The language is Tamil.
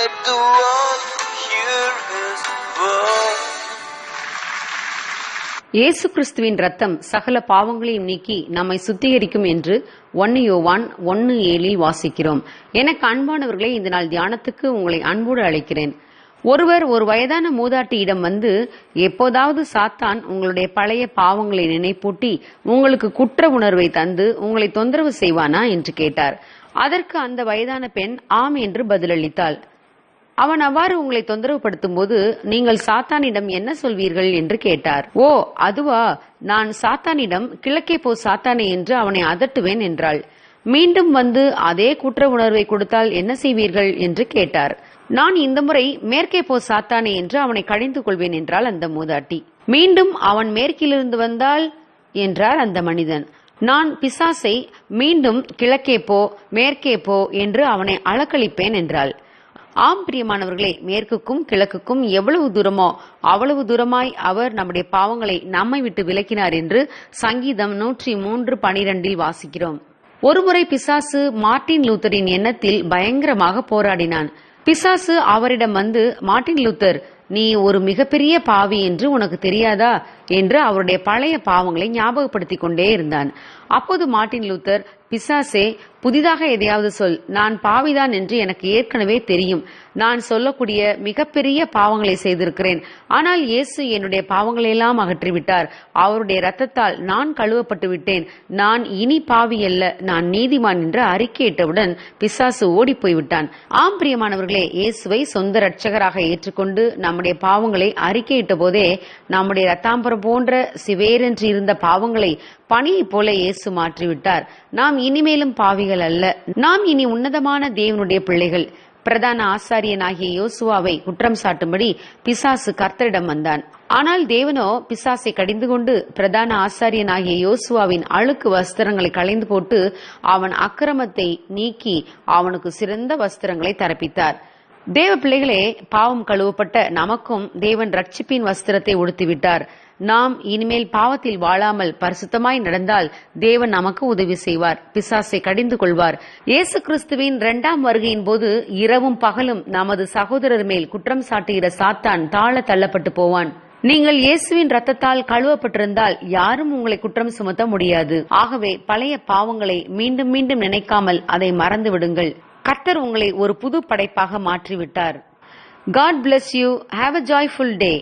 Let the world hear his word. இயேசு கிறிஸ்துவின் ரத்தம் சகல பாவங்களையும் நீக்கி நம்மை சுத்திகரிக்கும் என்று 1 யோவான் 1:7 வாசிக்கிறோம். எனக்கு அன்பானவர்களே, இந்த நாள் தியானத்துக்கு உங்களை அன்போடு அழைக்கிறேன். ஒருவர் ஒரு வயதான மூதாட்டியிடம் வந்து, எப்போதாவது சாத்தான் உங்களுடைய பழைய பாவங்களை நினைப்பூட்டி உங்களுக்கு குற்ற உணர்வை தந்து உங்களை தொந்தரவு செய்வானா என்று கேட்டார். அதற்கு அந்த வயதான பெண் ஆம் என்று பதிலளித்தாள். அவன் அவ்வாறு உங்களை தொந்தரவுபடுத்தும் போது நீங்கள் சாத்தானிடம் என்ன சொல்வீர்கள் என்று கேட்டார். ஓ, அதுவா, நான் சாத்தானிடம் கிழக்கே போ சாத்தானே என்று அவனை அதட்டுவேன் என்றாள். மீண்டும் வந்து அதே குற்ற உணர்வை கொடுத்தால் என்ன செய்வீர்கள் என்று கேட்டார். நான் இந்த முறை மேற்கே போ சாத்தானே என்று அவனை கடிந்து கொள்வேன் என்றாள் அந்த மூதாட்டி. மீண்டும் அவன் மேற்கிலிருந்து வந்தால் என்றார் அந்த மனிதன். நான் பிசாசை மீண்டும் கிழக்கே போ மேற்கே போ என்று அவனை அலக்களிப்பேன் என்றாள். ஆம் பிரியமானவர்களே, மேற்குக்கும் கிழக்குக்கும் எவ்வளவு தூரமோ அவ்வளவு தூரமாய் அவர் நம்முடைய பாவங்களை நம்மை விட்டு விலக்கினார் என்று சங்கீதம் 103:12 வாசிக்கிறோம். ஒருமுறை பிசாசு மார்ட்டின் லூத்தரின் எண்ணத்தில் பயங்கரமாக போராடினான். பிசாசு அவரிடம் வந்து, மார்ட்டின் லூத்தர், நீ ஒரு மிகப்பெரிய பாவி என்று உனக்கு தெரியாதா என்று அவருடைய பழைய பாவங்களை ஞாபகப்படுத்திக் கொண்டே இருந்தான். அப்போது மார்ட்டின் லூத்தர், பிசாசே, புதிதாக எதையாவது சொல், நான் பாவிதான் என்று எனக்கு ஏற்கனவே தெரியும். நான் சொல்லக்கூடிய மிகப்பெரிய பாவங்களை செய்திருக்கிறேன். ஆனால் இயேசு என்னுடைய பாவங்களையெல்லாம் அகற்றிவிட்டார். அவருடைய இரத்தத்தால் நான் கழுவப்பட்டு விட்டேன். நான் இனி பாவி அல்ல, நான் நீதிமான் என்று அறிக்கையிட்டவுடன் பிசாசு ஓடி போய்விட்டான். ஆம் பிரியமானவர்களே, இயேசுவை சொந்த இரட்சகராக ஏற்றுக்கொண்டு நம்முடைய பாவங்களை அறிக்கையிட்ட போதே நம்முடைய இரத்தாம்பரம் போன்ற சிவேரென்று இருந்த பாவங்களை பனியை போல இயேசு மாற்றிவிட்டார். நாம் இனிமேலும் பாவிகள் அல்ல. நாம் இனி உன்னதமான தேவனுடைய பிள்ளைகள். பிரதான ஆசாரியனாகிய யோசுவாவை குற்றம் சாட்டும்படி பிசாசு கர்த்தரிடம் வந்தான். ஆனால் தேவனோ பிசாசை கடிந்து கொண்டு பிரதான ஆசாரியனாகிய யோசுவாவின் அழுக்கு வஸ்திரங்களை களைந்து போட்டு அவன் அக்கிரமத்தை நீக்கி அவனுக்கு சிறந்த வஸ்திரங்களை தரப்பித்தார். தேவ பிள்ளைகளே, பாவம் கழுவப்பட்ட நமக்கும் தேவன் ரட்சிப்பின் வஸ்திரத்தை உடுத்திவிட்டார். நாம் இனிமேல் பாவத்தில் வாழாமல் பரிசுத்தமாய் நடந்தால் தேவன் நமக்கு உதவி செய்வார், பிசாசை கடிந்து கொள்வார். இயேசு கிறிஸ்துவின் 2ஆம் வருகையின் போது இரவும் பகலும் நமது சகோதரர் மேல் குற்றம் சாட்டுகிற சாத்தான் தாழ தள்ளப்பட்டு போவான். நீங்கள் இயேசுவின் ரத்தத்தால் கழுவப்பட்டிருந்தால் யாரும் உங்களை குற்றம் சுமத்த முடியாது. ஆகவே பழைய பாவங்களை மீண்டும் மீண்டும் நினைக்காமல் அதை மறந்து விடுங்கள். கர்த்தர் உங்களை ஒரு புது படைப்பாக மாற்றிவிட்டார். God bless you. Have a joyful day.